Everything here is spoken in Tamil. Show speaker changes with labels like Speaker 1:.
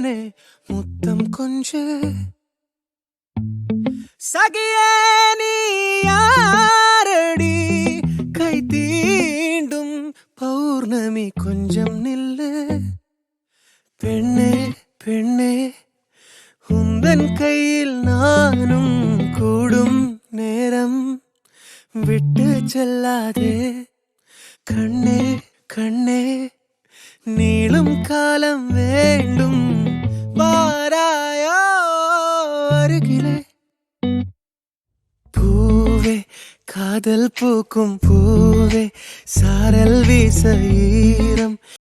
Speaker 1: தேனே முத்தம் கொஞ்சு சகியே நீ யாரடி கை தீண்டும் பௌர்ணமி கொஞ்சம் நில்லு பெண்ணே பெண்ணே உந்தன் கையில் நானும் கூடும் நேரம் விட்டு செல்லாதே கண்ணே கண்ணே நீளும் காலம் வேண்டும் வாராயோ அருகிலே பூவே காதல் பூக்கும் பூவே சாரல் வீச ஈரம்